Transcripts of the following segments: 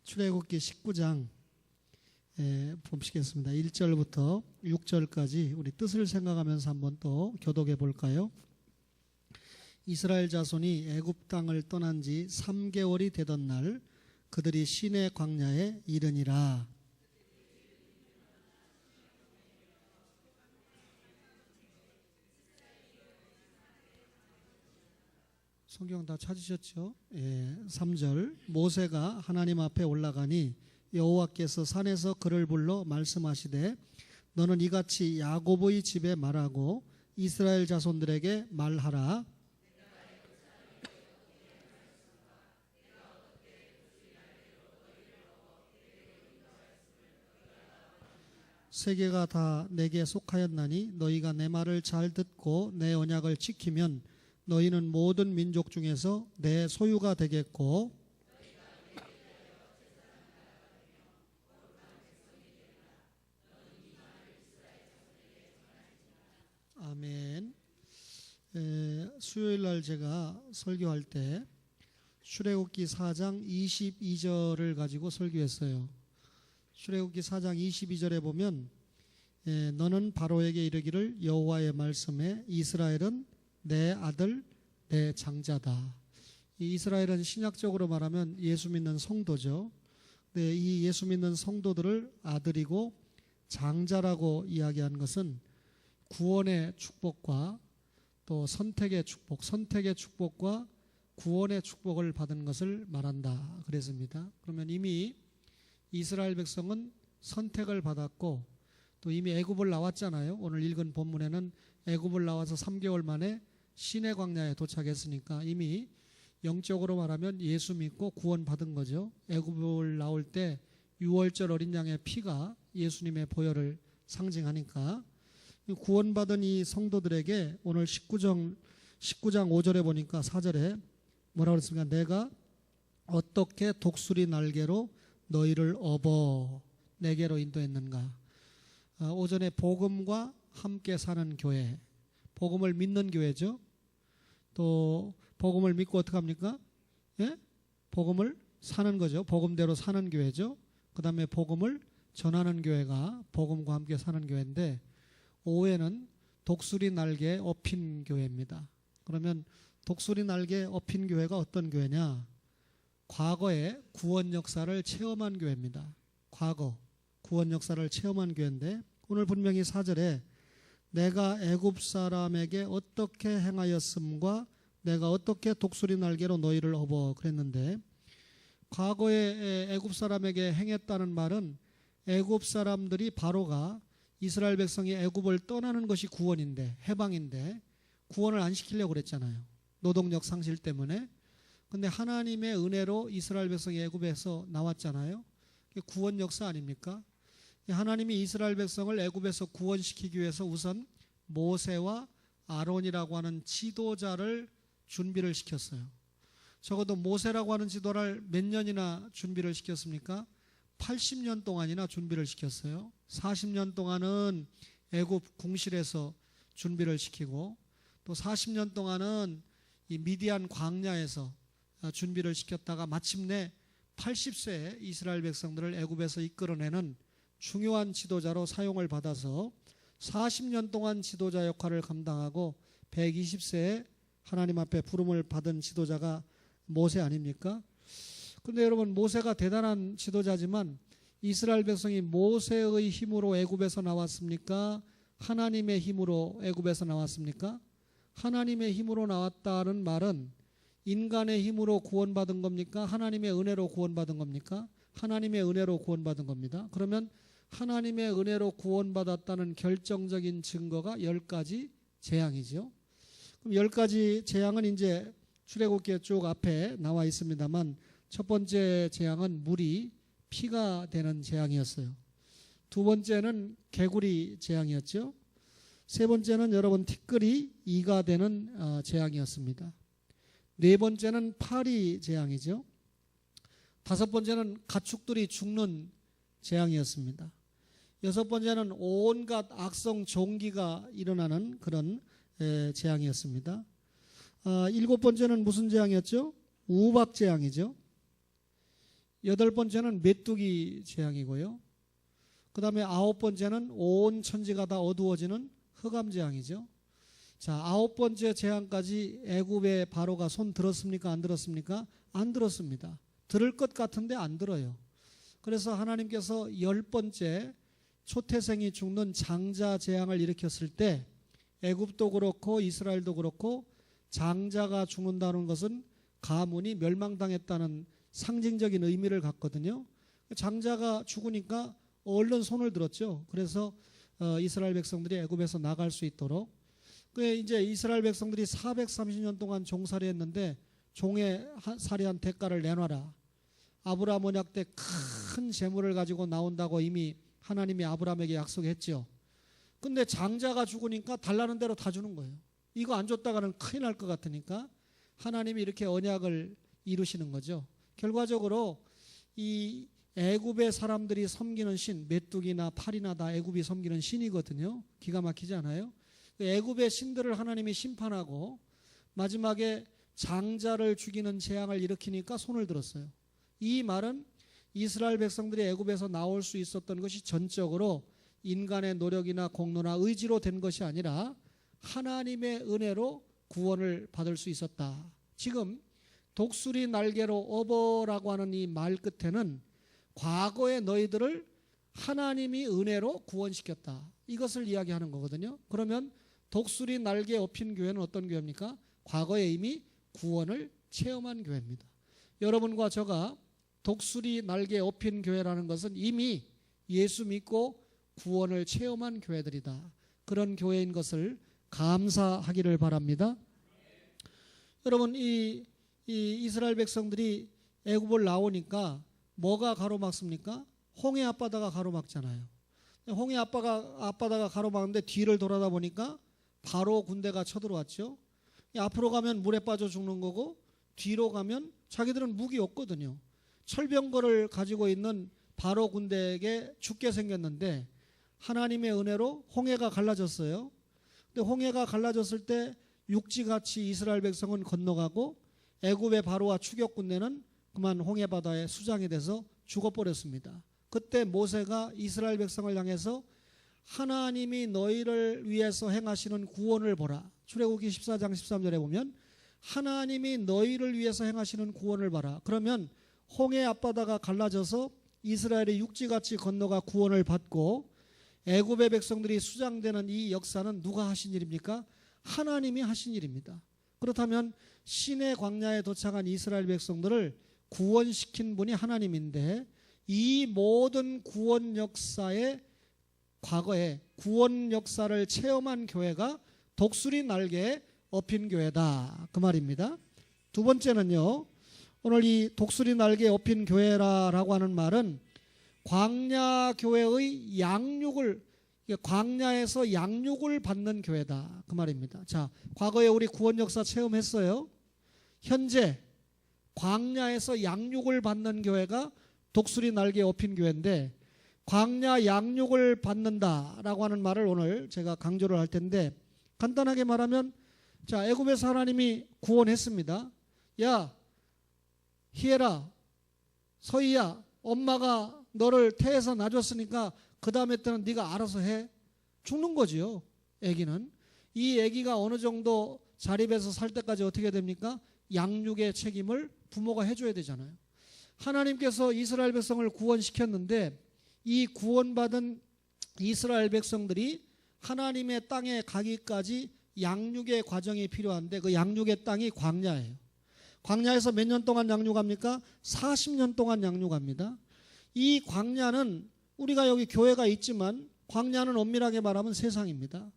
출애굽기 19장 보시겠습니다. 1절부터 6절까지 우리 뜻을 생각하면서 한번 또 교독해 볼까요? 이스라엘 자손이 애굽 땅을 떠난 지 3개월이 되던 날 그들이 시내 광야에 이르니라. 성경 다 찾으셨죠? 3절 모세가 하나님 앞에 올라가니 여호와께서 산에서 그를 불러 말씀하시되 너는 이같이 야곱의 집에 말하고 이스라엘 자손들에게 말하라. 세계가 다 내게 속하였나니 너희가 내 말을 잘 듣고 내 언약을 지키면 너희는 모든 민족 중에서 내 소유가 되겠고 아멘. 수요일 날 제가 설교할 때 출애굽기 4장 22절을 가지고 설교했어요. 출애굽기 4장 22절에 보면 너는 바로에게 이르기를 여호와의 말씀에 이스라엘은 내 아들 내 장자다. 이 이스라엘은 신약적으로 말하면 예수 믿는 성도죠. 근데 이 예수 믿는 성도들을 아들이고 장자라고 이야기한 것은 구원의 축복과 또 선택의 축복과 구원의 축복을 받은 것을 말한다 그랬습니다. 그러면 이미 이스라엘 백성은 선택을 받았고 또 이미 애굽을 나왔잖아요. 오늘 읽은 본문에는 애굽을 나와서 3개월 만에 시내 광야에 도착했으니까 이미 영적으로 말하면 예수 믿고 구원받은 거죠. 애굽을 나올 때 유월절 어린 양의 피가 예수님의 보혈을 상징하니까 구원받은 이 성도들에게 오늘 19장 5절에 보니까 4절에 뭐라고 그랬습니까? 내가 어떻게 독수리 날개로 너희를 업어 내게로 인도했는가. 오전에 복음과 함께 사는 교회, 복음을 믿는 교회죠. 또 복음을 믿고 어떻게 합니까? 복음을 사는 거죠. 복음대로 사는 교회죠. 그 다음에 복음을 전하는 교회가 복음과 함께 사는 교회인데 오후에는 독수리 날개에 업힌 교회입니다. 그러면 독수리 날개에 업힌 교회가 어떤 교회냐? 과거의 구원 역사를 체험한 교회입니다. 과거 구원 역사를 체험한 교회인데 오늘 분명히 4절에 내가 애굽 사람에게 어떻게 행하였음과 내가 어떻게 독수리 날개로 너희를 업어 그랬는데 과거에 애굽 사람에게 행했다는 말은 애굽 사람들이 바로가 이스라엘 백성이 애굽을 떠나는 것이 구원인데 해방인데 구원을 안 시키려고 그랬잖아요. 노동력 상실 때문에. 근데 하나님의 은혜로 이스라엘 백성이 애굽에서 나왔잖아요. 그게 구원 역사 아닙니까? 하나님이 이스라엘 백성을 애굽에서 구원시키기 위해서 우선 모세와 아론이라고 하는 지도자를 준비를 시켰어요. 적어도 모세라고 하는 지도를 몇 년이나 준비를 시켰습니까? 80년 동안이나 준비를 시켰어요. 40년 동안은 애굽 궁실에서 준비를 시키고 또 40년 동안은 이 미디안 광야에서 준비를 시켰다가 마침내 80세에 이스라엘 백성들을 애굽에서 이끌어내는 중요한 지도자로 사용을 받아서 40년 동안 지도자 역할을 감당하고 120세에 하나님 앞에 부름을 받은 지도자가 모세 아닙니까? 그런데 여러분 모세가 대단한 지도자지만 이스라엘 백성이 모세의 힘으로 애굽에서 나왔습니까? 하나님의 힘으로 애굽에서 나왔습니까? 하나님의 힘으로 나왔다는 말은 인간의 힘으로 구원받은 겁니까? 하나님의 은혜로 구원받은 겁니까? 하나님의 은혜로 구원받은 겁니다. 그러면 하나님의 은혜로 구원받았다는 결정적인 증거가 10가지 재앙이죠. 그럼 10가지 재앙은 이제 출애굽기에 쭉 앞에 나와 있습니다만 첫 번째 재앙은 물이 피가 되는 재앙이었어요. 두 번째는 개구리 재앙이었죠. 세 번째는 여러분 티끌이 이가 되는 재앙이었습니다. 네 번째는 파리 재앙이죠. 다섯 번째는 가축들이 죽는 재앙이었습니다. 여섯 번째는 온갖 악성 종기가 일어나는 그런 재앙이었습니다. 일곱 번째는 무슨 재앙이었죠? 우박 재앙이죠. 8번째는 메뚜기 재앙이고요. 그 다음에 9번째는 온 천지가 다 어두워지는 흑암 재앙이죠. 자, 9번째 재앙까지 애굽의 바로가 손 들었습니까? 안 들었습니까? 안 들었습니다. 들을 것 같은데 안 들어요. 그래서 하나님께서 10번째 초태생이 죽는 장자 재앙을 일으켰을 때 애굽도 그렇고 이스라엘도 그렇고 장자가 죽는다는 것은 가문이 멸망당했다는 상징적인 의미를 갖거든요. 장자가 죽으니까 얼른 손을 들었죠. 그래서 이스라엘 백성들이 애굽에서 나갈 수 있도록. 이제 이스라엘 백성들이 430년 동안 종살이 했는데 종의 살이한 대가를 내놔라. 아브라함 언약 때 큰 재물을 가지고 나온다고 이미 하나님이 아브라함에게 약속했죠. 근데 장자가 죽으니까 달라는 대로 다 주는 거예요. 이거 안 줬다가는 큰일 날 것 같으니까 하나님이 이렇게 언약을 이루시는 거죠. 결과적으로 이 애굽의 사람들이 섬기는 신, 메뚜기나 파리나 다 애굽이 섬기는 신이거든요. 기가 막히지 않아요? 애굽의 신들을 하나님이 심판하고 마지막에 장자를 죽이는 재앙을 일으키니까 손을 들었어요. 이 말은 이스라엘 백성들이 애굽에서 나올 수 있었던 것이 전적으로 인간의 노력이나 공로나 의지로 된 것이 아니라 하나님의 은혜로 구원을 받을 수 있었다. 지금 독수리 날개로 업어라고 하는 이 말 끝에는 과거의 너희들을 하나님이 은혜로 구원시켰다. 이것을 이야기하는 거거든요. 그러면 독수리 날개에 업힌 교회는 어떤 교회입니까? 과거에 이미 구원을 체험한 교회입니다. 여러분과 저가 독수리 날개에 업힌 교회라는 것은 이미 예수 믿고 구원을 체험한 교회들이다. 그런 교회인 것을 감사하기를 바랍니다. 여러분, 이 이스라엘 백성들이 애굽을 나오니까 뭐가 가로막습니까? 홍해 앞바다가 가로막잖아요. 홍해 앞바다가 가로막는데 뒤를 돌아다 보니까 바로 군대가 쳐들어왔죠. 앞으로 가면 물에 빠져 죽는 거고 뒤로 가면 자기들은 무기 없거든요. 철병거를 가지고 있는 바로 군대에게 죽게 생겼는데 하나님의 은혜로 홍해가 갈라졌어요. 근데 홍해가 갈라졌을 때 육지같이 이스라엘 백성은 건너가고 애굽의 바로와 추격 군대는 그만 홍해 바다에 수장이 돼서 죽어버렸습니다. 그때 모세가 이스라엘 백성을 향해서 하나님이 너희를 위해서 행하시는 구원을 보라. 출애굽기 14장 13절에 보면 하나님이 너희를 위해서 행하시는 구원을 봐라. 그러면 홍해 앞바다가 갈라져서 이스라엘의 육지같이 건너가 구원을 받고 애굽의 백성들이 수장되는 이 역사는 누가 하신 일입니까? 하나님이 하신 일입니다. 그렇다면 시내 광야에 도착한 이스라엘 백성들을 구원시킨 분이 하나님인데 이 모든 구원 역사의 과거에 구원 역사를 체험한 교회가 독수리 날개에 업힌 교회다. 그 말입니다. 두 번째는요. 오늘 이 독수리 날개에 업힌 교회라고 하는 말은 광야 교회의 광야에서 양육을 받는 교회다. 그 말입니다. 자, 과거에 우리 구원 역사 체험했어요. 현재 광야에서 양육을 받는 교회가 독수리 날개에 업힌 교회인데 광야 양육을 받는다라고 하는 말을 오늘 제가 강조를 할 텐데 간단하게 말하면 자, 애굽에서 하나님이 구원했습니다. 야, 히에라, 서희야, 엄마가 너를 태에서 낳아줬으니까 그 다음에 때는 네가 알아서 해. 죽는 거지요. 아기는. 이 아기가 어느 정도 자립해서 살 때까지 어떻게 됩니까? 양육의 책임을 부모가 해줘야 되잖아요. 하나님께서 이스라엘 백성을 구원시켰는데 이 구원받은 이스라엘 백성들이 하나님의 땅에 가기까지 양육의 과정이 필요한데 그 양육의 땅이 광야예요. 광야에서 몇 년 동안 양육합니까? 40년 동안 양육합니다. 이 광야는 우리가 여기 교회가 있지만 광야는 엄밀하게 말하면 세상입니다.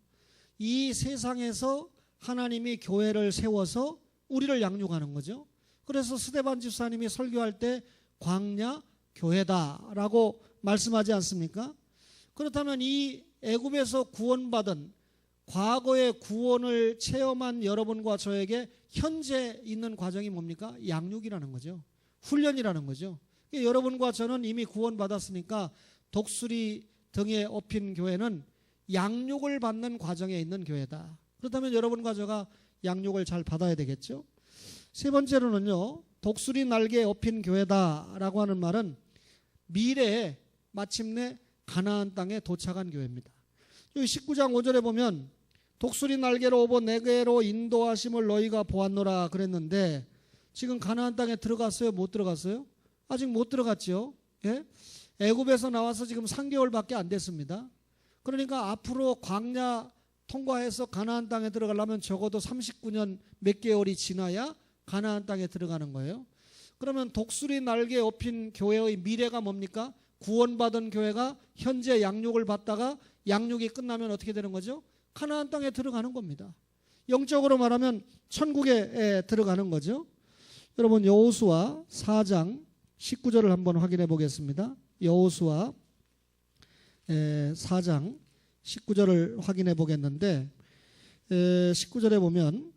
이 세상에서 하나님이 교회를 세워서 우리를 양육하는 거죠. 그래서 스데반 집사님이 설교할 때 광야 교회다라고 말씀하지 않습니까? 그렇다면 이 애굽에서 구원받은 과거의 구원을 체험한 여러분과 저에게 현재 있는 과정이 뭡니까? 양육이라는 거죠. 훈련이라는 거죠. 여러분과 저는 이미 구원받았으니까 독수리 등에 업힌 교회는 양육을 받는 과정에 있는 교회다. 그렇다면 여러분과 저가 양육을 잘 받아야 되겠죠. 세 번째로는요. 독수리 날개에 업힌 교회다라고 하는 말은 미래에 마침내 가나안 땅에 도착한 교회입니다. 여기 19장 5절에 보면 독수리 날개로 업어 내게로 인도하심을 너희가 보았노라 그랬는데 지금 가나안 땅에 들어갔어요? 못 들어갔어요? 아직 못 들어갔죠. 예? 애굽에서 나와서 지금 3개월밖에 안 됐습니다. 그러니까 앞으로 광야 통과해서 가나안 땅에 들어가려면 적어도 39년 몇 개월이 지나야 가나안 땅에 들어가는 거예요. 그러면 독수리 날개에 업힌 교회의 미래가 뭡니까? 구원받은 교회가 현재 양육을 받다가 양육이 끝나면 어떻게 되는 거죠? 가나안 땅에 들어가는 겁니다. 영적으로 말하면 천국에 들어가는 거죠. 여러분 여호수아 4장 19절을 한번 확인해 보겠습니다. 여호수아 4장 19절을 확인해 보겠는데 19절에 보면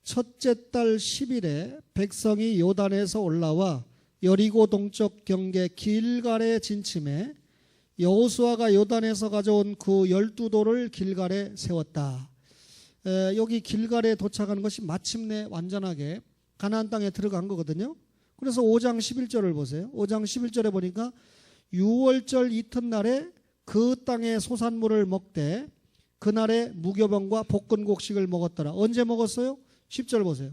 첫째 달 10일에 백성이 요단에서 올라와 여리고 동쪽 경계 길갈에 진침해 여호수아가 요단에서 가져온 그 12돌을 길갈에 세웠다. 여기 길갈에 도착한 것이 마침내 완전하게 가나안 땅에 들어간 거거든요. 그래서 5장 11절을 보세요. 5장 11절에 보니까 6월절 이튿날에 그 땅의 소산물을 먹되 그날에 무교병과 볶은곡식을 먹었더라. 언제 먹었어요? 10절 보세요.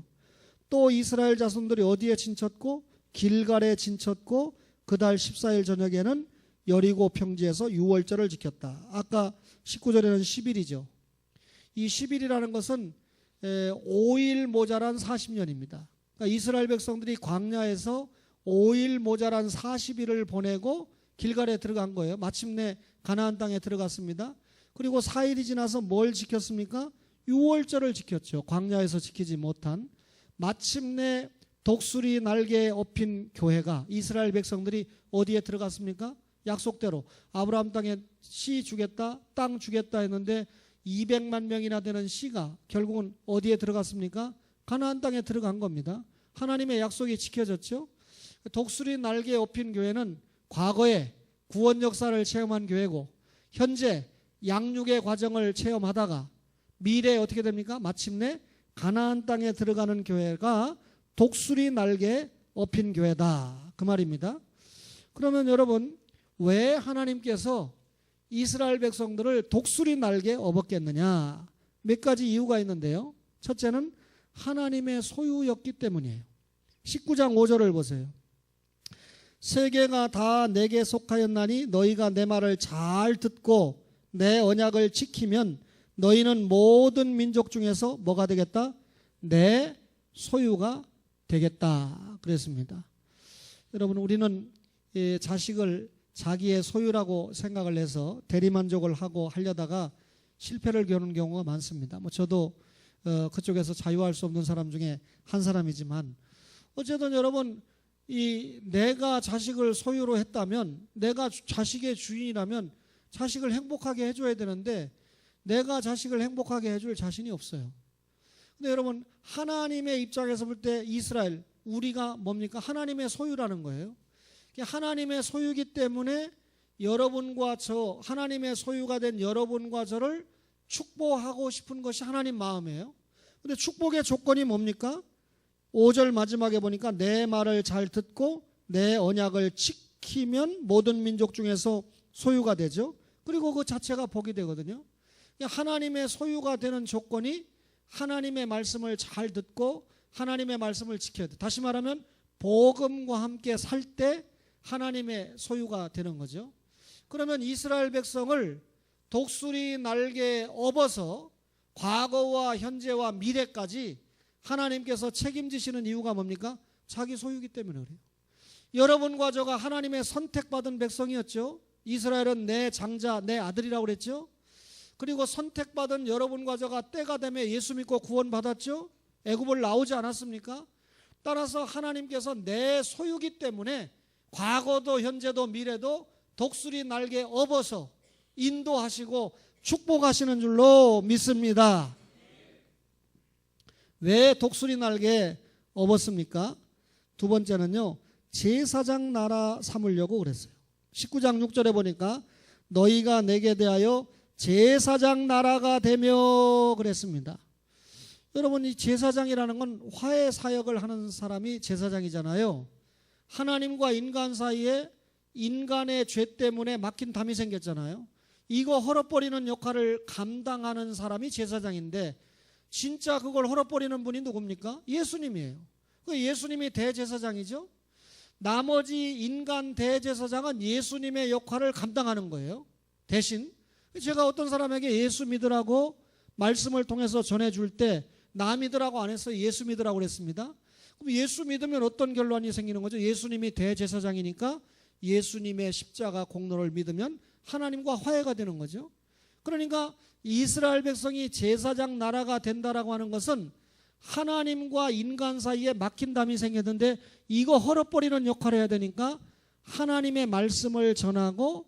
또 이스라엘 자손들이 어디에 진쳤고 길갈에 진쳤고 그달 14일 저녁에는 여리고 평지에서 6월절을 지켰다. 아까 19절에는 10일이죠. 이 10일이라는 것은 5일 모자란 40년입니다. 그러니까 이스라엘 백성들이 광야에서 5일 모자란 40일을 보내고 길갈에 들어간 거예요. 마침내 가나안 땅에 들어갔습니다. 그리고 4일이 지나서 뭘 지켰습니까? 6월절을 지켰죠. 광야에서 지키지 못한. 마침내 독수리 날개에 업힌 교회가 이스라엘 백성들이 어디에 들어갔습니까? 약속대로 아브라함 땅에 씨 주겠다, 땅 주겠다 했는데 200만 명이나 되는 씨가 결국은 어디에 들어갔습니까? 가나안 땅에 들어간 겁니다. 하나님의 약속이 지켜졌죠. 독수리 날개에 업힌 교회는 과거에 구원 역사를 체험한 교회고 현재 양육의 과정을 체험하다가 미래에 어떻게 됩니까? 마침내 가나안 땅에 들어가는 교회가 독수리 날개에 업힌 교회다. 그 말입니다. 그러면 여러분 왜 하나님께서 이스라엘 백성들을 독수리 날개에 업었겠느냐? 몇 가지 이유가 있는데요. 첫째는 하나님의 소유였기 때문이에요. 19장 5절을 보세요. 세계가 다 내게 속하였나니 너희가 내 말을 잘 듣고 내 언약을 지키면 너희는 모든 민족 중에서 뭐가 되겠다? 내 소유가 되겠다 그랬습니다. 여러분 우리는 자식을 자기의 소유라고 생각을 해서 대리만족을 하고 하려다가 실패를 겪는 경우가 많습니다. 저도 그쪽에서 자유할 수 없는 사람 중에 한 사람이지만 어쨌든 여러분 내가 자식을 소유로 했다면 내가 자식의 주인이라면 자식을 행복하게 해줘야 되는데 내가 자식을 행복하게 해줄 자신이 없어요. 근데 여러분 하나님의 입장에서 볼 때 이스라엘 우리가 뭡니까? 하나님의 소유라는 거예요. 하나님의 소유이기 때문에 여러분과 저 하나님의 소유가 된 여러분과 저를 축복하고 싶은 것이 하나님 마음이에요. 근데 축복의 조건이 뭡니까? 5절 마지막에 보니까 내 말을 잘 듣고 내 언약을 지키면 모든 민족 중에서 소유가 되죠. 그리고 그 자체가 복이 되거든요. 하나님의 소유가 되는 조건이 하나님의 말씀을 잘 듣고 하나님의 말씀을 지켜야 돼. 다시 말하면 복음과 함께 살 때 하나님의 소유가 되는 거죠. 그러면 이스라엘 백성을 독수리 날개에 업어서 과거와 현재와 미래까지 하나님께서 책임지시는 이유가 뭡니까? 자기 소유이기 때문에 그래요. 여러분과 저가 하나님의 선택받은 백성이었죠. 이스라엘은 내 장자, 내 아들이라고 그랬죠. 그리고 선택받은 여러분과 저가 때가 되면 예수 믿고 구원받았죠. 애굽을 나오지 않았습니까? 따라서 하나님께서 내 소유이기 때문에 과거도 현재도 미래도 독수리 날개에 업어서 인도하시고 축복하시는 줄로 믿습니다. 왜 독수리 날개에 업었습니까? 두 번째는요, 제사장 나라 삼으려고 그랬어요. 19장 6절에 보니까 너희가 내게 대하여 제사장 나라가 되며 그랬습니다. 여러분, 이 제사장이라는 건 화해 사역을 하는 사람이 제사장이잖아요. 하나님과 인간 사이에 인간의 죄 때문에 막힌 담이 생겼잖아요. 이거 헐어버리는 역할을 감당하는 사람이 제사장인데, 진짜 그걸 헐어버리는 분이 누굽니까? 예수님이에요. 예수님이 대제사장이죠. 나머지 인간 대제사장은 예수님의 역할을 감당하는 거예요. 대신 제가 어떤 사람에게 예수 믿으라고 말씀을 통해서 전해줄 때 나 믿으라고 안 했어요. 예수 믿으라고 그랬습니다. 그럼 예수 믿으면 어떤 결론이 생기는 거죠? 예수님이 대제사장이니까 예수님의 십자가 공로를 믿으면 하나님과 화해가 되는 거죠. 그러니까 이스라엘 백성이 제사장 나라가 된다라고 하는 것은 하나님과 인간 사이에 막힌 담이 생겼는데 이거 헐어버리는 역할을 해야 되니까 하나님의 말씀을 전하고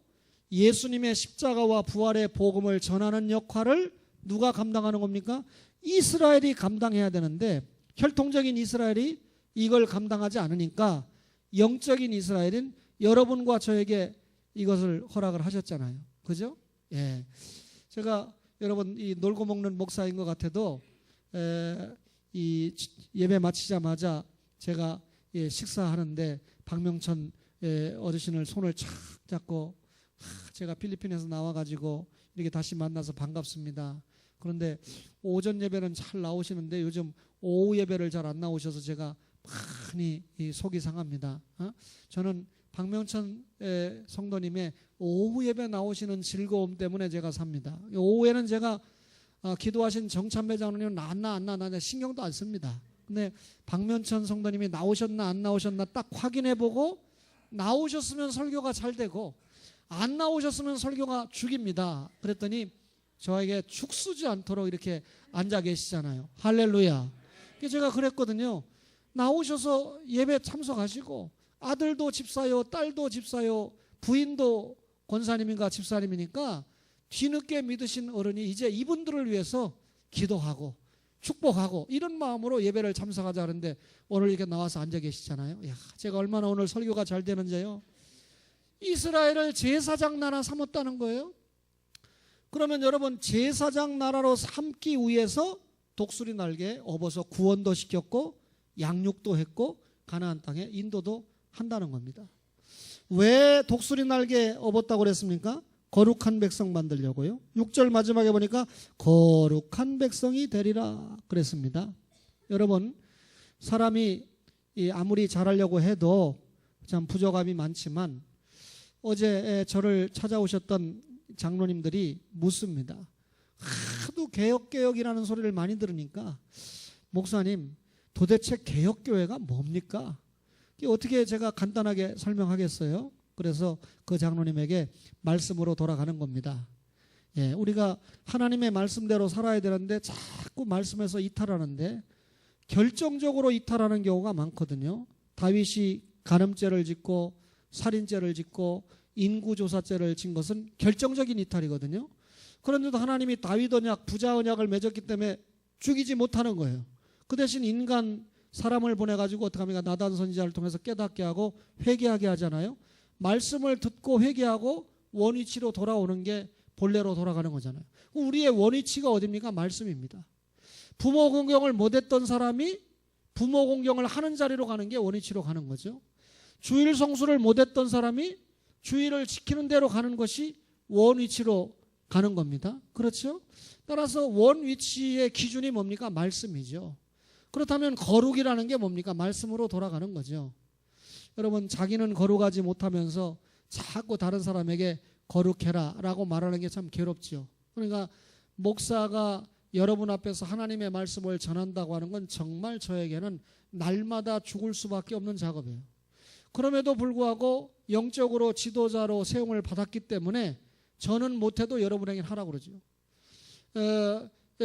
예수님의 십자가와 부활의 복음을 전하는 역할을 누가 감당하는 겁니까? 이스라엘이 감당해야 되는데 혈통적인 이스라엘이 이걸 감당하지 않으니까 영적인 이스라엘은 여러분과 저에게 이것을 허락을 하셨잖아요. 그죠? 예. 제가 여러분 이 놀고 먹는 목사인 것 같아도 이 예배 마치자마자 제가 식사하는데 박명천 어르신을 손을 착 잡고 제가 필리핀에서 나와가지고 이렇게 다시 만나서 반갑습니다. 그런데 오전 예배는 잘 나오시는데 요즘 오후 예배를 잘 안 나오셔서 제가 많이 속이 상합니다. 저는 박명천 성도님의 오후 예배 나오시는 즐거움 때문에 제가 삽니다. 오후에는 제가 기도하신 정찬배 장로님은 나 신경도 안 씁니다. 근데 박명천 성도님이 나오셨나 안 나오셨나 딱 확인해보고 나오셨으면 설교가 잘 되고 안 나오셨으면 설교가 죽입니다. 그랬더니 저에게 죽쓰지 않도록 이렇게 앉아 계시잖아요. 할렐루야. 제가 그랬거든요. 나오셔서 예배 참석하시고 아들도 집사요, 딸도 집사요, 부인도 권사님인가 집사님이니까 뒤늦게 믿으신 어른이 이제 이분들을 위해서 기도하고 축복하고 이런 마음으로 예배를 참석하자 하는데 오늘 이렇게 나와서 앉아 계시잖아요. 야, 제가 얼마나 오늘 설교가 잘 되는지요. 이스라엘을 제사장 나라 삼았다는 거예요. 그러면 여러분 제사장 나라로 삼기 위해서 독수리 날개 업어서 구원도 시켰고 양육도 했고 가나안 땅에 인도도 한다는 겁니다. 왜 독수리 날개 업었다고 그랬습니까? 거룩한 백성 만들려고요. 6절 마지막에 보니까 거룩한 백성이 되리라 그랬습니다. 여러분 사람이 아무리 잘하려고 해도 참 부족함이 많지만 어제 저를 찾아오셨던 장로님들이 묻습니다. 하도 개혁이라는 소리를 많이 들으니까 목사님 도대체 개혁교회가 뭡니까? 어떻게 제가 간단하게 설명하겠어요? 그래서 그 장로님에게 말씀으로 돌아가는 겁니다. 예, 우리가 하나님의 말씀대로 살아야 되는데 자꾸 말씀에서 이탈하는데 결정적으로 이탈하는 경우가 많거든요. 다윗이 간음죄를 짓고 살인죄를 짓고 인구조사죄를 진 것은 결정적인 이탈이거든요. 그런데도 하나님이 다윗 언약, 부자 언약을 맺었기 때문에 죽이지 못하는 거예요. 그 대신 인간 사람을 보내가지고 어떻게 합니까? 나단 선지자를 통해서 깨닫게 하고 회개하게 하잖아요. 말씀을 듣고 회개하고 원위치로 돌아오는 게 본래로 돌아가는 거잖아요. 우리의 원위치가 어디입니까? 말씀입니다. 부모 공경을 못했던 사람이 부모 공경을 하는 자리로 가는 게 원위치로 가는 거죠. 주일 성수를 못했던 사람이 주일을 지키는 대로 가는 것이 원위치로 가는 겁니다. 그렇죠? 따라서 원위치의 기준이 뭡니까? 말씀이죠. 그렇다면 거룩이라는 게 뭡니까? 말씀으로 돌아가는 거죠. 여러분 자기는 거룩하지 못하면서 자꾸 다른 사람에게 거룩해라 라고 말하는 게 참 괴롭죠. 그러니까 목사가 여러분 앞에서 하나님의 말씀을 전한다고 하는 건 정말 저에게는 날마다 죽을 수밖에 없는 작업이에요. 그럼에도 불구하고 영적으로 지도자로 세움을 받았기 때문에 저는 못해도 여러분에게 하라고 그러죠.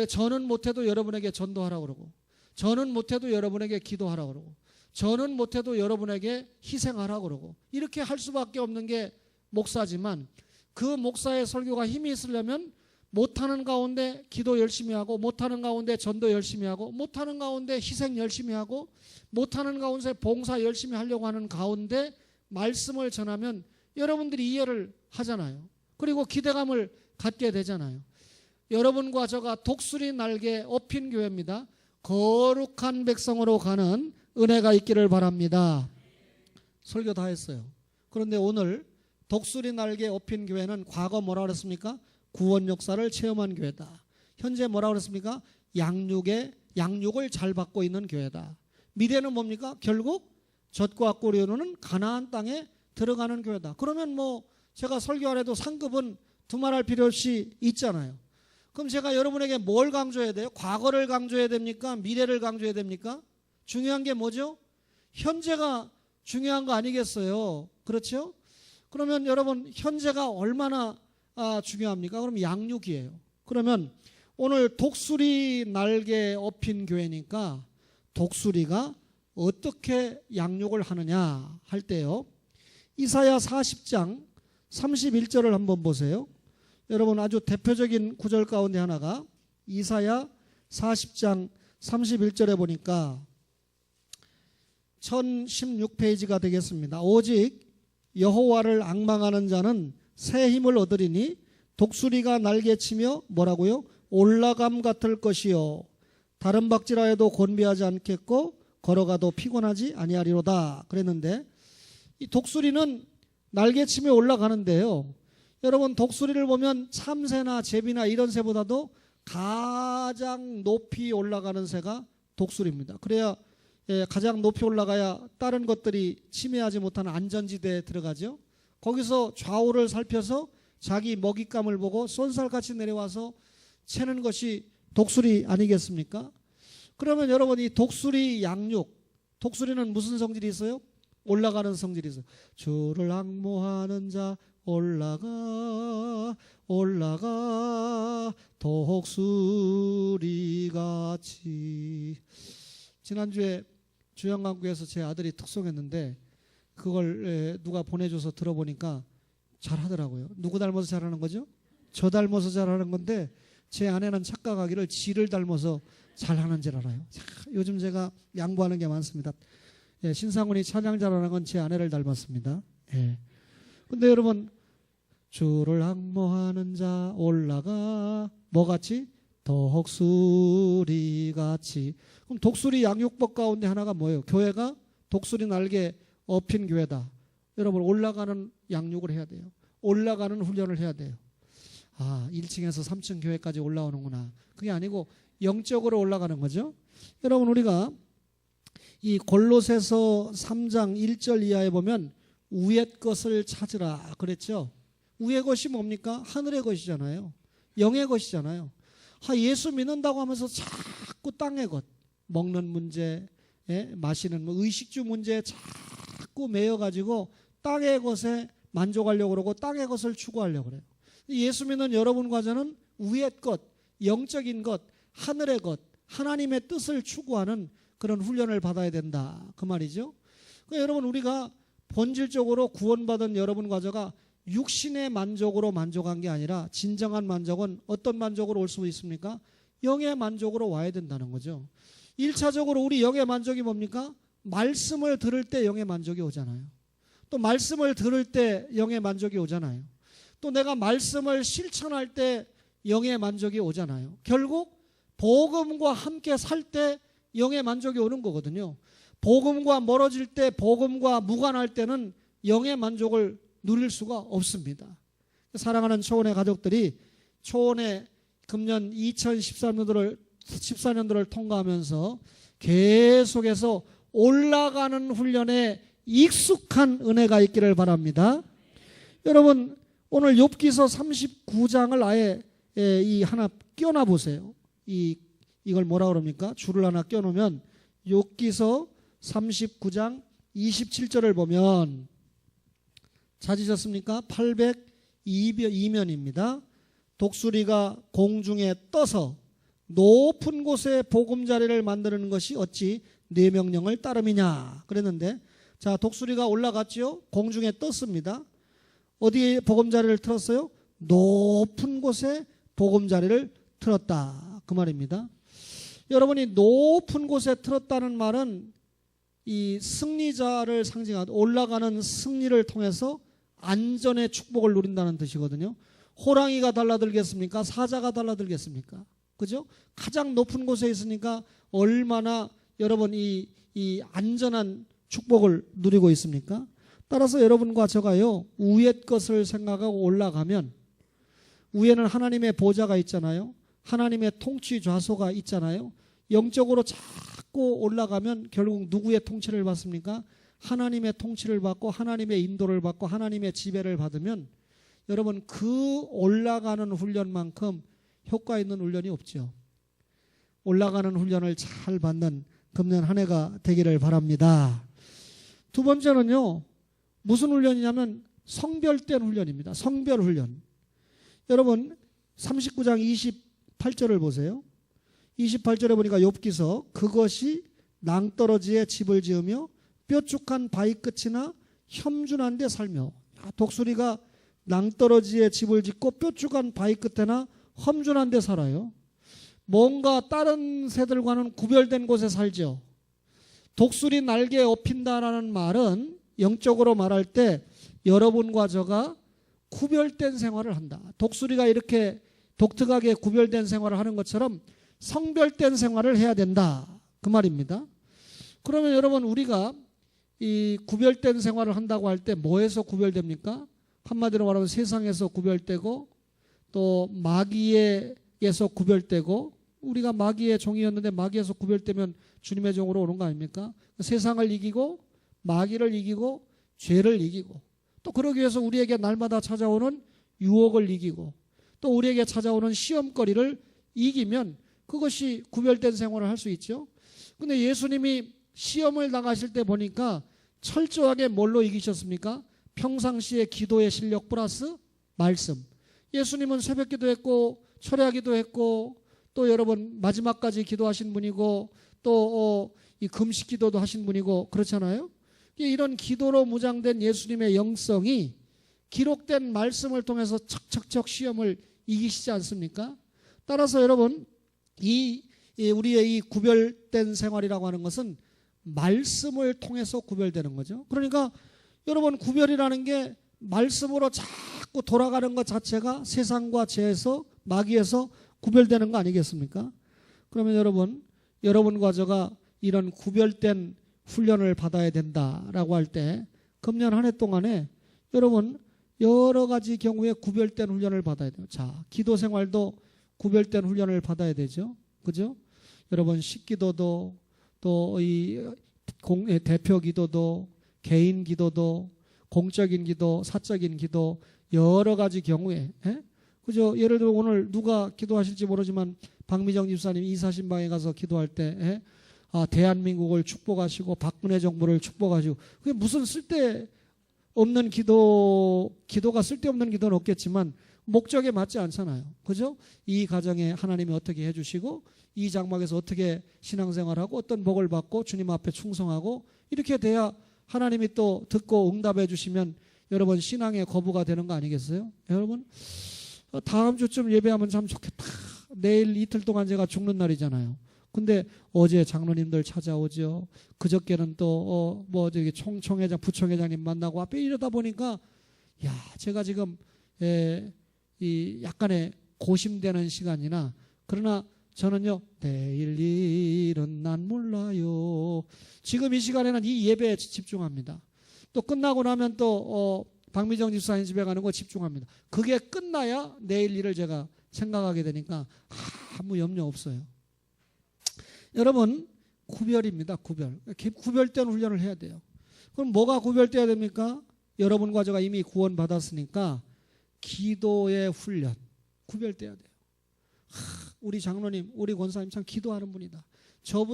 저는 못해도 여러분에게 전도하라고 그러고 저는 못해도 여러분에게 기도하라고 그러고 저는 못해도 여러분에게 희생하라고 그러고 이렇게 할 수밖에 없는 게 목사지만 그 목사의 설교가 힘이 있으려면 못하는 가운데 기도 열심히 하고 못하는 가운데 전도 열심히 하고 못하는 가운데 희생 열심히 하고 못하는 가운데 봉사 열심히 하려고 하는 가운데 말씀을 전하면 여러분들이 이해를 하잖아요. 그리고 기대감을 갖게 되잖아요. 여러분과 저가 독수리 날개 업힌 교회입니다. 거룩한 백성으로 가는 은혜가 있기를 바랍니다. 설교 다 했어요. 그런데 오늘 독수리 날개 업힌 교회는 과거 뭐라 그랬습니까? 구원 역사를 체험한 교회다. 현재 뭐라 그랬습니까? 양육을 잘 받고 있는 교회다. 미래는 뭡니까? 결국 젖과 꿀이 흐르는 가나안 땅에 들어가는 교회다. 그러면 뭐 제가 설교 안 해도 상급은 두말할 필요 없이 있잖아요. 그럼 제가 여러분에게 뭘 강조해야 돼요? 과거를 강조해야 됩니까? 미래를 강조해야 됩니까? 중요한 게 뭐죠? 현재가 중요한 거 아니겠어요? 그렇죠? 그러면 여러분 현재가 얼마나 중요합니까? 그럼 양육이에요. 그러면 오늘 독수리 날개 업힌 교회니까 독수리가 어떻게 양육을 하느냐 할 때요. 이사야 40장 31절을 한번 보세요. 여러분 아주 대표적인 구절 가운데 하나가 이사야 40장 31절에 보니까 1016페이지가 되겠습니다. 오직 여호와를 앙망하는 자는 새 힘을 얻으리니 독수리가 날개치며 뭐라고요? 올라감 같을 것이요 다른 박지라 해도 곤비하지 않겠고 걸어가도 피곤하지 아니하리로다 그랬는데 이 독수리는 날개치며 올라가는데요. 여러분 독수리를 보면 참새나 제비나 이런 새보다도 가장 높이 올라가는 새가 독수리입니다. 그래야 가장 높이 올라가야 다른 것들이 침해하지 못하는 안전지대에 들어가죠. 거기서 좌우를 살펴서 자기 먹잇감을 보고 쏜살같이 내려와서 채는 것이 독수리 아니겠습니까? 그러면 여러분 이 독수리 양육, 독수리는 무슨 성질이 있어요? 올라가는 성질이 있어요. 주를 앙모하는 자 올라가 독수리같이. 지난주에 주영강구에서 제 아들이 특송했는데 그걸 누가 보내줘서 들어보니까 잘하더라고요. 누구 닮아서 잘하는 거죠? 저 닮아서 잘하는 건데 제 아내는 착각하기를 지를 닮아서 잘하는 줄 알아요. 요즘 제가 양보하는 게 많습니다. 신상훈이 찬양 잘하는 건 제 아내를 닮았습니다. 근데 여러분 주를 앙모하는 자 올라가 뭐같이? 독수리같이. 그럼 독수리 양육법 가운데 하나가 뭐예요? 교회가 독수리 날개 업힌 교회다. 여러분 올라가는 양육을 해야 돼요. 올라가는 훈련을 해야 돼요. 1층에서 3층 교회까지 올라오는구나. 그게 아니고 영적으로 올라가는 거죠. 여러분 우리가 이 골로새서 3장 1절 이하에 보면 위의 것을 찾으라 그랬죠. 위의 것이 뭡니까? 하늘의 것이잖아요. 영의 것이잖아요. 예수 믿는다고 하면서 자꾸 땅의 것, 먹는 문제, 마시는 의식주 문제에 자꾸 매여가지고 땅의 것에 만족하려고 그러고 땅의 것을 추구하려고 그래요. 예수 믿는 여러분과 저는 위의 것, 영적인 것, 하늘의 것, 하나님의 뜻을 추구하는 그런 훈련을 받아야 된다. 그 말이죠. 그러니까 여러분 우리가 본질적으로 구원받은 여러분과 저가 육신의 만족으로 만족한 게 아니라 진정한 만족은 어떤 만족으로 올 수 있습니까? 영의 만족으로 와야 된다는 거죠. 1차적으로 우리 영의 만족이 뭡니까? 말씀을 들을 때 영의 만족이 오잖아요. 또 말씀을 들을 때 영의 만족이 오잖아요. 또 내가 말씀을 실천할 때 영의 만족이 오잖아요. 결국 복음과 함께 살 때 영의 만족이 오는 거거든요. 복음과 멀어질 때, 복음과 무관할 때는 영의 만족을 누릴 수가 없습니다. 사랑하는 초원의 가족들이 초원의 금년 2014년도를 통과하면서 계속해서 올라가는 훈련에 익숙한 은혜가 있기를 바랍니다. 여러분 오늘 욥기서 39장을 아예 이 하나 껴놔 보세요. 이걸 뭐라 그럽니까? 줄을 하나 껴놓으면 욥기서 39장 27절을 보면 찾으셨습니까? 802면입니다. 독수리가 공중에 떠서 높은 곳에 보금자리를 만드는 것이 어찌 내 명령을 따름이냐 그랬는데, 자 독수리가 올라갔죠. 공중에 떴습니다. 어디에 보금자리를 틀었어요? 높은 곳에 보금자리를 틀었다 그 말입니다. 여러분이 높은 곳에 틀었다는 말은 이 승리자를 상징하고 올라가는 승리를 통해서 안전의 축복을 누린다는 뜻이거든요. 호랑이가 달라들겠습니까? 사자가 달라들겠습니까? 그죠? 가장 높은 곳에 있으니까 얼마나 여러분 이 안전한 축복을 누리고 있습니까? 따라서 여러분과 저가요, 위의 것을 생각하고 올라가면, 위에는 하나님의 보좌가 있잖아요. 하나님의 통치 좌소가 있잖아요. 영적으로 자꾸 올라가면 결국 누구의 통치를 받습니까? 하나님의 통치를 받고 하나님의 인도를 받고 하나님의 지배를 받으면 여러분 그 올라가는 훈련만큼 효과 있는 훈련이 없죠. 올라가는 훈련을 잘 받는 금년 한 해가 되기를 바랍니다. 두 번째는요, 무슨 훈련이냐면 성별된 훈련입니다. 성별 훈련. 여러분 39장 28절을 보세요. 28절에 보니까 욥기서 그것이 낭떠러지에 집을 지으며 뾰족한 바위 끝이나 혐준한 데 살며. 독수리가 낭떠러지에 집을 짓고 뾰족한 바위 끝에나 험준한 데 살아요. 뭔가 다른 새들과는 구별된 곳에 살죠. 독수리 날개에 업힌다라는 말은 영적으로 말할 때 여러분과 저가 구별된 생활을 한다. 독수리가 이렇게 독특하게 구별된 생활을 하는 것처럼 성별된 생활을 해야 된다. 그 말입니다. 그러면 여러분 우리가 이 구별된 생활을 한다고 할 때 뭐에서 구별됩니까? 한마디로 말하면 세상에서 구별되고 또 마귀에서 구별되고, 우리가 마귀의 종이었는데 마귀에서 구별되면 주님의 종으로 오는 거 아닙니까? 세상을 이기고 마귀를 이기고 죄를 이기고, 또 그러기 위해서 우리에게 날마다 찾아오는 유혹을 이기고 또 우리에게 찾아오는 시험거리를 이기면 그것이 구별된 생활을 할 수 있죠. 근데 예수님이 시험을 나가실 때 보니까 철저하게 뭘로 이기셨습니까? 평상시에 기도의 실력 플러스 말씀. 예수님은 새벽 기도했고 철야 기도했고 또 여러분 마지막까지 기도하신 분이고 또 이 금식 기도도 하신 분이고 그렇잖아요. 이런 기도로 무장된 예수님의 영성이 기록된 말씀을 통해서 척척척 시험을 이기시지 않습니까? 따라서 여러분 우리의 이 구별된 생활이라고 하는 것은 말씀을 통해서 구별되는 거죠. 그러니까 여러분 구별이라는 게 말씀으로 자꾸 돌아가는 것 자체가 세상과 죄에서 마귀에서 구별되는 거 아니겠습니까? 그러면 여러분과 저가 이런 구별된 훈련을 받아야 된다라고 할 때 금년 한 해 동안에 여러분 여러 가지 경우에 구별된 훈련을 받아야 돼요. 자, 기도 생활도 구별된 훈련을 받아야 되죠. 그죠? 여러분 식기도도 또 이 대표 기도도 개인 기도도 공적인 기도, 사적인 기도 여러 가지 경우에 그죠? 예를 들어 오늘 누가 기도하실지 모르지만 박미정 집사님 이사신방에 가서 기도할 때 대한민국을 축복하시고 박근혜 정부를 축복하시고, 그게 무슨 쓸데없는 기도가 쓸데없는 기도는 없겠지만 목적에 맞지 않잖아요. 그죠? 이 가정에 하나님이 어떻게 해주시고 이 장막에서 어떻게 신앙생활하고 어떤 복을 받고 주님 앞에 충성하고 이렇게 돼야 하나님이 또 듣고 응답해 주시면 여러분 신앙의 거부가 되는 거 아니겠어요? 여러분 다음 주쯤 예배하면 참 좋겠다. 내일 이틀 동안 제가 죽는 날이잖아요. 근데 어제 장로님들 찾아오죠. 그저께는 또 저기 총회장 부총회장님 만나고 앞에 이러다 보니까 제가 지금 이 약간의 고심되는 시간이나, 그러나 저는요 내일 일은 난 몰라요. 지금 이 시간에는 이 예배에 집중합니다. 또 끝나고 나면 또 박미정 집사님 집에 가는 거 집중합니다. 그게 끝나야 내일 일을 제가 생각하게 되니까 아무 염려 없어요. 여러분 구별입니다. 구별된 훈련을 해야 돼요. 그럼 뭐가 구별돼야 됩니까? 여러분과 제가 이미 구원 받았으니까 기도의 훈련 구별돼야 돼요. 우리 장로님, 우리 권사님 참 기도하는 분이다.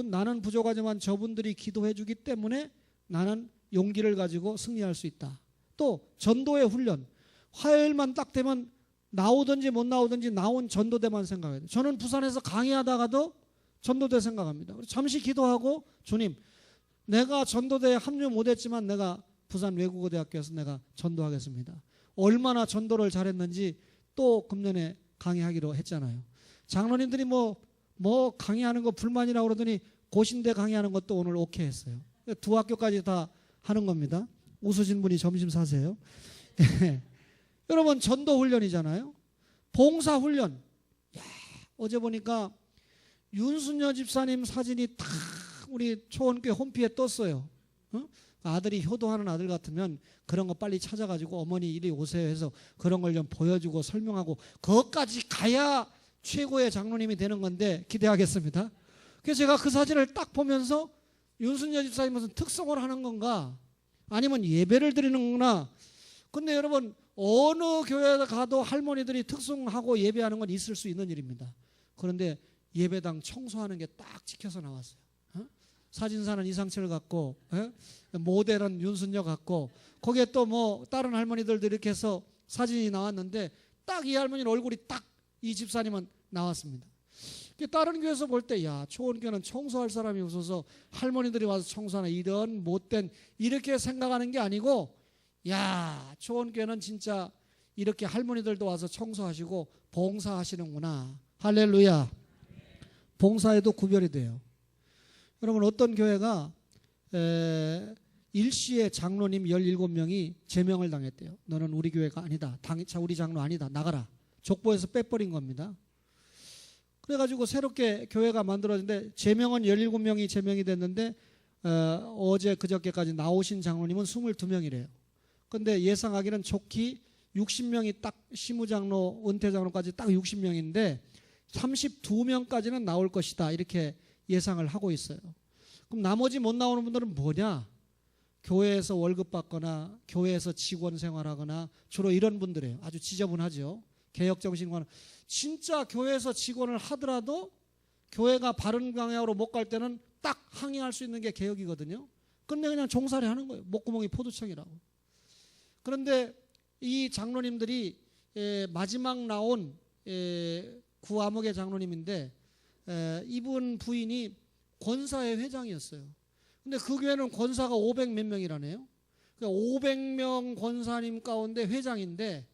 나는 부족하지만 저분들이 기도해 주기 때문에 나는 용기를 가지고 승리할 수 있다. 또 전도의 훈련. 화요일만 딱 되면 나오든지 못 나오든지 나온 전도대만 생각해야 돼요. 저는 부산에서 강의하다가도 전도대 생각합니다. 잠시 기도하고 주님, 내가 전도대에 합류 못했지만 내가 부산 외국어대학교에서 내가 전도하겠습니다. 얼마나 전도를 잘했는지 또 금년에 강의하기로 했잖아요. 장로님들이 뭐 강의하는 거 불만이라고 그러더니 고신대 강의하는 것도 오늘 오케이 했어요. 두 학교까지 다 하는 겁니다. 웃으신 분이 점심 사세요. 여러분 전도 훈련이잖아요. 봉사 훈련. 어제 보니까 윤순여 집사님 사진이 탁 우리 초원교회 홈피에 떴어요. 아들이 효도하는 아들 같으면 그런 거 빨리 찾아가지고 어머니 이리 오세요 해서 그런 걸 좀 보여주고 설명하고 그것까지 가야 최고의 장로님이 되는 건데 기대하겠습니다. 그래서 제가 그 사진을 딱 보면서 윤순여 집사님 무슨 특성을 하는 건가 아니면 예배를 드리는구나. 근데 여러분 어느 교회에 가도 할머니들이 특성하고 예배하는 건 있을 수 있는 일입니다. 그런데 예배당 청소하는 게 딱 찍혀서 나왔어요. 사진사는 이상철 같고 모델은 윤순여 같고 거기에 또 뭐 다른 할머니들도 이렇게 해서 사진이 나왔는데 딱 이 할머니 얼굴이 딱 이 집사님은 나왔습니다. 다른 교회에서 볼 때 야 초원교회는 청소할 사람이 없어서 할머니들이 와서 청소하는 이런 못된 이렇게 생각하는 게 아니고 야 초원교회는 진짜 이렇게 할머니들도 와서 청소하시고 봉사하시는구나. 할렐루야. 봉사에도 구별이 돼요. 여러분 어떤 교회가 일시에 장로님 17명이 제명을 당했대요. 너는 우리 교회가 아니다. 우리 장로 아니다. 나가라. 족보에서 빼버린 겁니다. 그래가지고 새롭게 교회가 만들어졌는데 제명은 17명이 제명이 됐는데 어제 그저께까지 나오신 장로님은 22명이래요. 근데 예상하기는 좋기 60명이 딱 시무장로 은퇴장로까지 딱 60명인데 32명까지는 나올 것이다 이렇게 예상을 하고 있어요. 그럼 나머지 못 나오는 분들은 뭐냐? 교회에서 월급 받거나 교회에서 직원 생활하거나 주로 이런 분들이에요. 아주 지저분하죠. 개혁정신과는 진짜 교회에서 직원을 하더라도 교회가 바른 방향으로 못 갈 때는 딱 항의할 수 있는 게 개혁이거든요. 근데 그냥 종살이 하는 거예요. 목구멍이 포도청이라고. 그런데 이 장로님들이 마지막 나온 구암흑의 장로님인데 이분 부인이 권사회 회장이었어요. 근데 그 교회는 권사가 500 몇 명이라네요. 그러니까 500명 권사님 가운데 회장인데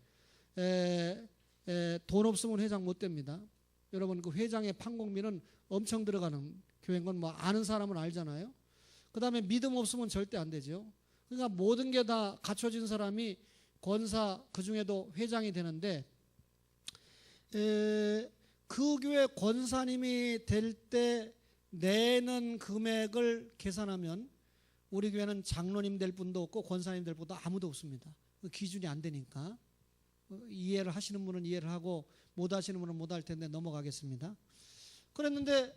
돈 없으면 회장 못 됩니다. 여러분 그 회장의 판공비는 엄청 들어가는 교회인 건 뭐 아는 사람은 알잖아요. 그 다음에 믿음 없으면 절대 안 되죠. 그러니까 모든 게 다 갖춰진 사람이 권사 그 중에도 회장이 되는데 그 교회 권사님이 될 때 내는 금액을 계산하면 우리 교회는 장로님 될 분도 없고 권사님 될 분도 아무도 없습니다. 그 기준이 안 되니까 이해를 하시는 분은 이해를 하고 못 하시는 분은 못 할 텐데 넘어가겠습니다. 그랬는데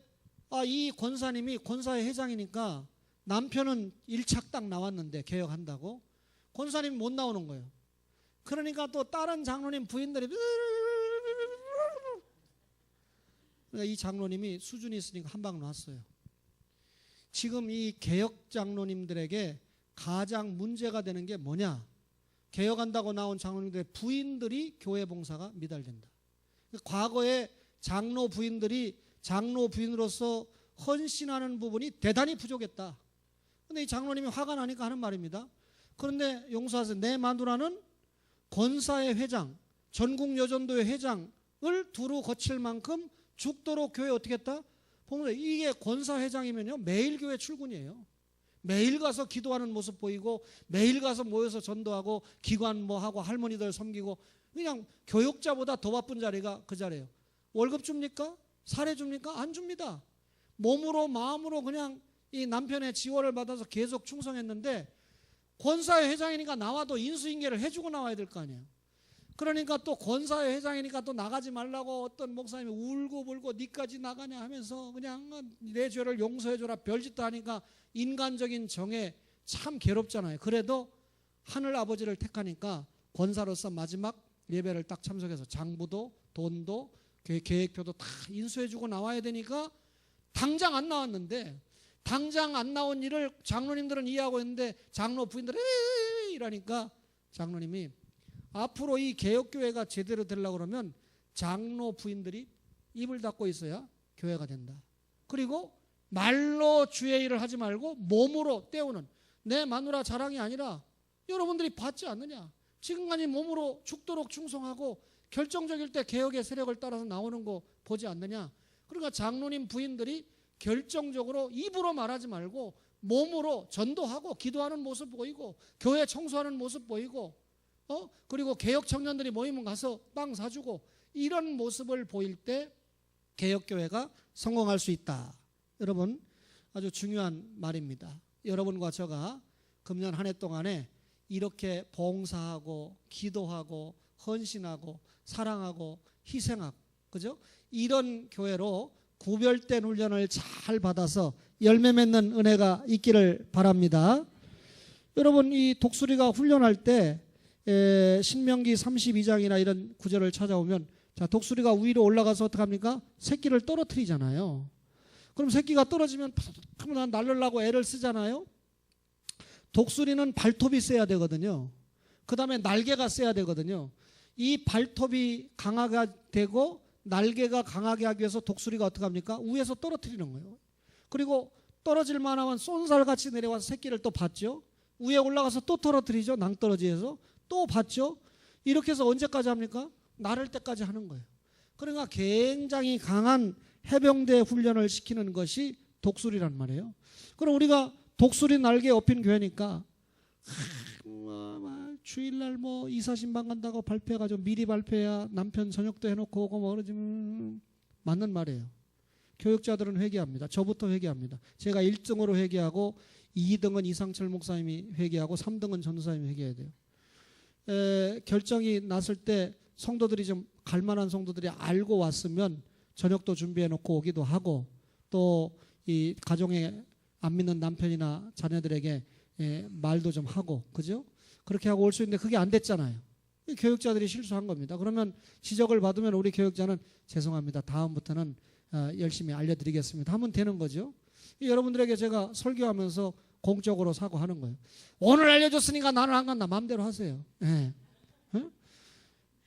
이 권사님이 권사회 회장이니까 남편은 1착 딱 나왔는데 개혁한다고 권사님이 못 나오는 거예요. 그러니까 또 다른 장로님 부인들이 그러니까 이 장로님이 수준이 있으니까 한 방 놨어요. 지금 이 개혁 장로님들에게 가장 문제가 되는 게 뭐냐? 개혁한다고 나온 장로님들의 부인들이 교회 봉사가 미달된다. 과거에 장로 부인들이 장로 부인으로서 헌신하는 부분이 대단히 부족했다. 그런데 이 장로님이 화가 나니까 하는 말입니다. 그런데 용서하세요. 내 마누라는 권사회 회장, 전국여전도회 회장을 두루 거칠 만큼 죽도록 교회 어떻게 했다? 이게 권사회장이면요 매일 교회 출근이에요. 매일 가서 기도하는 모습 보이고 매일 가서 모여서 전도하고 기관 뭐 하고 할머니들 섬기고 그냥 교육자보다 더 바쁜 자리가 그 자리예요. 월급 줍니까? 사례 줍니까? 안 줍니다. 몸으로 마음으로 그냥 이 남편의 지원을 받아서 계속 충성했는데 권사회 회장이니까 나와도 인수인계를 해주고 나와야 될 거 아니에요. 그러니까 또 권사회 회장이니까 또 나가지 말라고 어떤 목사님이 울고불고 니까지 나가냐 하면서 그냥 내 죄를 용서해줘라 별짓도 하니까 인간적인 정에 참 괴롭잖아요. 그래도 하늘 아버지를 택하니까 권사로서 마지막 예배를 딱 참석해서 장부도 돈도 계획표도 다 인수해주고 나와야 되니까 당장 안 나왔는데 당장 안 나온 일을 장로님들은 이해하고 있는데 장로 부인들은 이러니까 장로님이 앞으로 이 개혁교회가 제대로 되려고 그러면 장로 부인들이 입을 닫고 있어야 교회가 된다. 그리고 말로 주의 일을 하지 말고 몸으로 때우는 내 마누라 자랑이 아니라 여러분들이 봤지 않느냐. 지금까지 몸으로 죽도록 충성하고 결정적일 때 개혁의 세력을 따라서 나오는 거 보지 않느냐. 그러니까 장로님 부인들이 결정적으로 입으로 말하지 말고 몸으로 전도하고 기도하는 모습 보이고 교회 청소하는 모습 보이고 그리고 개혁 청년들이 모이면 가서 빵 사주고 이런 모습을 보일 때 개혁교회가 성공할 수 있다. 여러분, 아주 중요한 말입니다. 여러분과 제가 금년 한 해 동안에 이렇게 봉사하고 기도하고 헌신하고 사랑하고 희생하고, 그죠? 이런 교회로 구별된 훈련을 잘 받아서 열매 맺는 은혜가 있기를 바랍니다. 여러분, 이 독수리가 훈련할 때 신명기 32장이나 이런 구절을 찾아오면, 자, 독수리가 위로 올라가서 어떡합니까? 새끼를 떨어뜨리잖아요. 그럼 새끼가 떨어지면 팍 날르려고 애를 쓰잖아요. 독수리는 발톱이 세야 되거든요. 그 다음에 날개가 세야 되거든요. 이 발톱이 강하게 되고 날개가 강하게 하기 위해서 독수리가 어떻게 합니까? 위에서 떨어뜨리는 거예요. 그리고 떨어질 만하면 쏜살같이 내려와서 새끼를 또 받죠. 위에 올라가서 또 떨어뜨리죠. 낭떠러지에서 또 받죠. 이렇게 해서 언제까지 합니까? 나를 때까지 하는 거예요. 그러니까 굉장히 강한 해병대 훈련을 시키는 것이 독수리란 말이에요. 그럼 우리가 독수리 날개에 업힌 교회니까 주일날 뭐 이사신방 간다고 발표해가지고 미리 발표해야 남편 저녁도 해놓고 오고 뭐 그러지, 맞는 말이에요. 교육자들은 회개합니다. 저부터 회개합니다. 제가 1등으로 회개하고 2등은 이상철 목사님이 회개하고 3등은 전도사님이 회개해야 돼요. 결정이 났을 때 성도들이 좀 갈만한 성도들이 알고 왔으면 저녁도 준비해놓고 오기도 하고, 또 이 가정에 안 믿는 남편이나 자녀들에게 말도 좀 하고, 그죠? 그렇게 하고 올 수 있는데 그게 안 됐잖아요. 교육자들이 실수한 겁니다. 그러면 지적을 받으면 우리 교육자는 죄송합니다, 다음부터는 열심히 알려드리겠습니다 하면 되는 거죠. 여러분들에게 제가 설교하면서 공적으로 사과하는 거예요. 오늘 알려줬으니까 나는 안 간다. 마음대로 하세요. 네.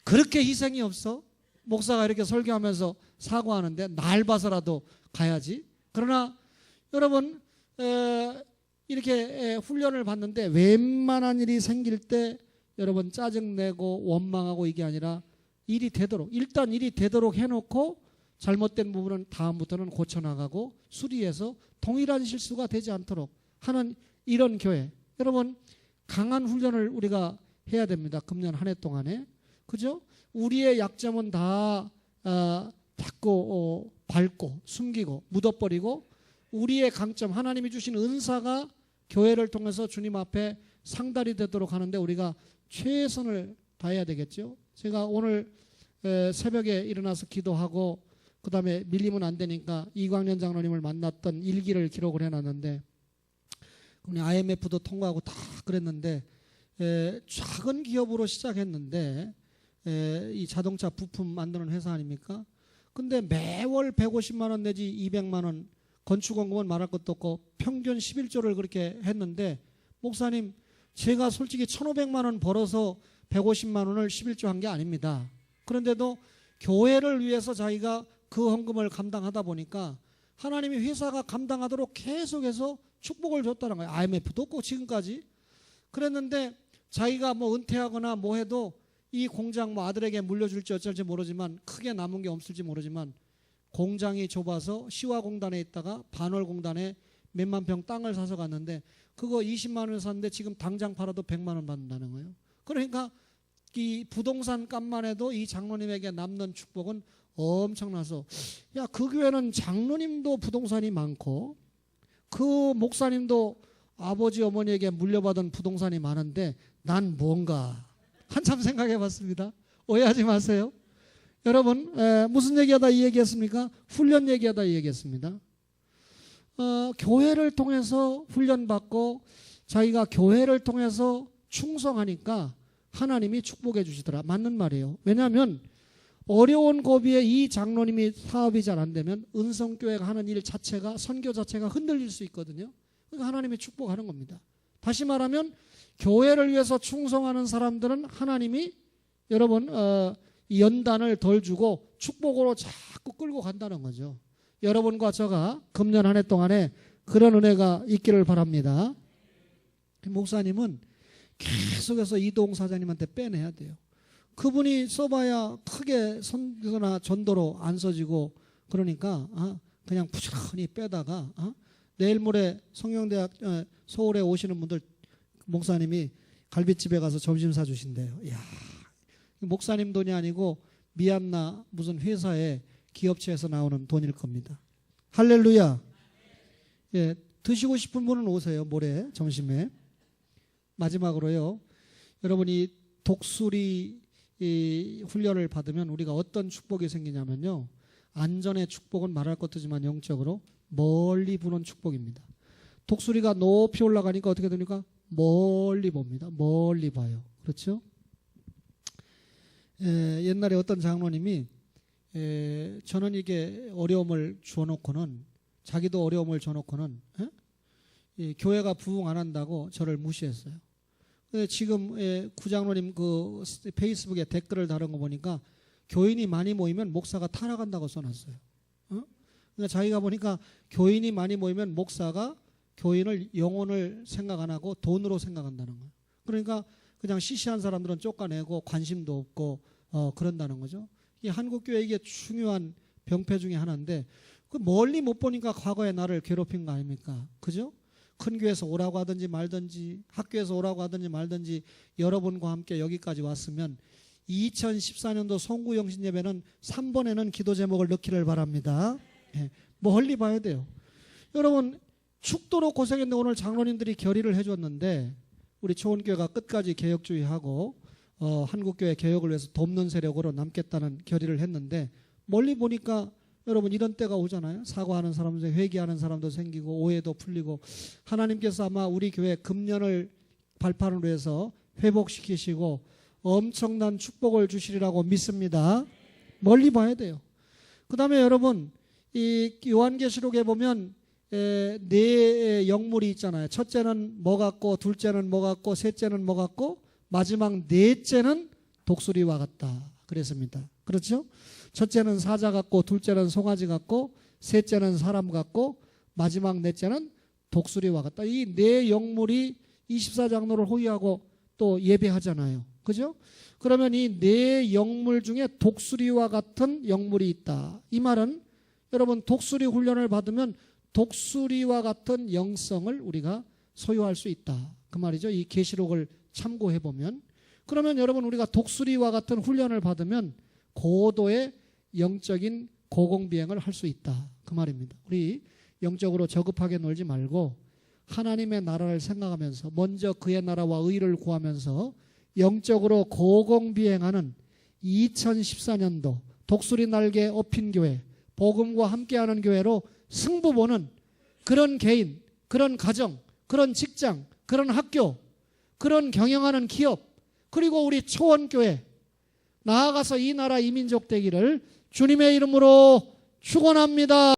그렇게 희생이 없어? 목사가 이렇게 설교하면서 사과하는데 날 봐서라도 가야지. 그러나 여러분, 이렇게 훈련을 받는데 웬만한 일이 생길 때 여러분 짜증내고 원망하고 이게 아니라 일이 되도록, 일단 일이 되도록 해놓고 잘못된 부분은 다음부터는 고쳐나가고 수리해서 동일한 실수가 되지 않도록 하는 이런 교회. 여러분, 강한 훈련을 우리가 해야 됩니다. 금년 한 해 동안에. 그죠? 우리의 약점은 다 닫고 밟고 숨기고 묻어버리고, 우리의 강점, 하나님이 주신 은사가 교회를 통해서 주님 앞에 상달이 되도록 하는데 우리가 최선을 다해야 되겠죠. 제가 오늘 새벽에 일어나서 기도하고 그 다음에 밀리면 안 되니까 이광년 장로님을 만났던 일기를 기록을 해놨는데, IMF도 통과하고 다 그랬는데, 작은 기업으로 시작했는데 이 자동차 부품 만드는 회사 아닙니까? 근데 매월 150만 원 내지 200만 원, 건축원금은 말할 것도 없고 평균 11조를 그렇게 했는데, 목사님 제가 솔직히 1,500만 원 벌어서 150만 원을 11조 한 게 아닙니다. 그런데도 교회를 위해서 자기가 그 헌금을 감당하다 보니까 하나님이 회사가 감당하도록 계속해서 축복을 줬다는 거예요. IMF도 없고 지금까지. 그랬는데 자기가 뭐 은퇴하거나 뭐 해도 이 공장 뭐 아들에게 물려줄지 어쩔지 모르지만, 크게 남은 게 없을지 모르지만, 공장이 좁아서 시화공단에 있다가 반월공단에 몇만 평 땅을 사서 갔는데 그거 20만 원에 샀는데 지금 당장 팔아도 100만 원 받는다는 거예요. 그러니까 이 부동산 값만 해도 이 장로님에게 남는 축복은 엄청나서, 야, 그 교회는 장로님도 부동산이 많고 그 목사님도 아버지 어머니에게 물려받은 부동산이 많은데 난 뭔가 한참 생각해 봤습니다. 오해하지 마세요. 여러분, 무슨 얘기하다 이 얘기했습니까? 훈련 얘기하다 이 얘기했습니다. 교회를 통해서 훈련받고 자기가 교회를 통해서 충성하니까 하나님이 축복해 주시더라. 맞는 말이에요. 왜냐하면 어려운 고비에 이 장로님이 사업이 잘 안 되면 은성교회가 하는 일 자체가, 선교 자체가 흔들릴 수 있거든요. 그러니까 하나님이 축복하는 겁니다. 다시 말하면 교회를 위해서 충성하는 사람들은 하나님이 여러분 연단을 덜 주고 축복으로 자꾸 끌고 간다는 거죠. 여러분과 저가 금년 한 해 동안에 그런 은혜가 있기를 바랍니다. 목사님은 계속해서 이동 사장님한테 빼내야 돼요. 그분이 써봐야 크게 선교나 전도로 안 써지고, 그러니까 그냥 부지런히 빼다가 내일 모레 성경대학 서울에 오시는 분들 목사님이 갈비집에 가서 점심 사주신대요. 이야, 목사님 돈이 아니고 미얀마 무슨 회사에 기업체에서 나오는 돈일 겁니다. 할렐루야. 예, 드시고 싶은 분은 오세요. 모레 점심에. 마지막으로요. 여러분이 독수리 이 훈련을 받으면 우리가 어떤 축복이 생기냐면요. 안전의 축복은 말할 것도지만 영적으로 멀리 부는 축복입니다. 독수리가 높이 올라가니까 어떻게 됩니까? 멀리 봅니다. 멀리 봐요. 그렇죠? 옛날에 어떤 장로님이 저는 이게 어려움을 줘놓고는 자기도 어려움을 줘놓고는 교회가 부흥 안 한다고 저를 무시했어요. 지금 구장로님 그 페이스북에 댓글을 다룬 거 보니까 교인이 많이 모이면 목사가 타락한다고 써놨어요. 그러니까 자기가 보니까 교인이 많이 모이면 목사가 교인을 영혼을 생각 안 하고 돈으로 생각한다는 거예요. 그러니까 그냥 시시한 사람들은 쫓아내고 관심도 없고 그런다는 거죠. 이 한국교회 이게 중요한 병폐 중에 하나인데 그 멀리 못 보니까 과거에 나를 괴롭힌 거 아닙니까? 그죠? 큰 교회에서 오라고 하든지 말든지 학교에서 오라고 하든지 말든지 여러분과 함께 여기까지 왔으면 2014년도 송구영신 예배는 3번에는 기도 제목을 넣기를 바랍니다. 예, 멀리 봐야 돼요. 여러분 축도로 고생했는데 오늘 장로님들이 결의를 해줬는데 우리 초원교회가 끝까지 개혁주의하고 한국교회 개혁을 위해서 돕는 세력으로 남겠다는 결의를 했는데 멀리 보니까 여러분 이런 때가 오잖아요. 사과하는 사람도 회개하는 사람도 생기고 오해도 풀리고 하나님께서 아마 우리 교회 금년을 발판으로 해서 회복시키시고 엄청난 축복을 주시리라고 믿습니다. 멀리 봐야 돼요. 그 다음에 여러분 이 요한계시록에 보면 네 영물이 있잖아요. 첫째는 뭐 같고 둘째는 뭐 같고 셋째는 뭐 같고 마지막 넷째는 독수리와 같다 그랬습니다. 그렇죠? 첫째는 사자 같고 둘째는 송아지 같고 셋째는 사람 같고 마지막 넷째는 독수리와 같다. 이 네 영물이 24장로를 호위하고 또 예배하잖아요. 그죠? 그러면 이 네 영물 중에 독수리와 같은 영물이 있다. 이 말은 여러분 독수리 훈련을 받으면 독수리와 같은 영성을 우리가 소유할 수 있다. 그 말이죠. 이 계시록을 참고해 보면 그러면 여러분 우리가 독수리와 같은 훈련을 받으면 고도의 영적인 고공비행을 할 수 있다. 그 말입니다. 우리 영적으로 저급하게 놀지 말고 하나님의 나라를 생각하면서 먼저 그의 나라와 의를 구하면서 영적으로 고공비행하는 2014년도 독수리 날개 업힌 교회, 복음과 함께하는 교회로 승부 보는 그런 개인, 그런 가정, 그런 직장, 그런 학교, 그런 경영하는 기업, 그리고 우리 초원교회 나아가서 이 나라 이민족 되기를 주님의 이름으로 축원합니다.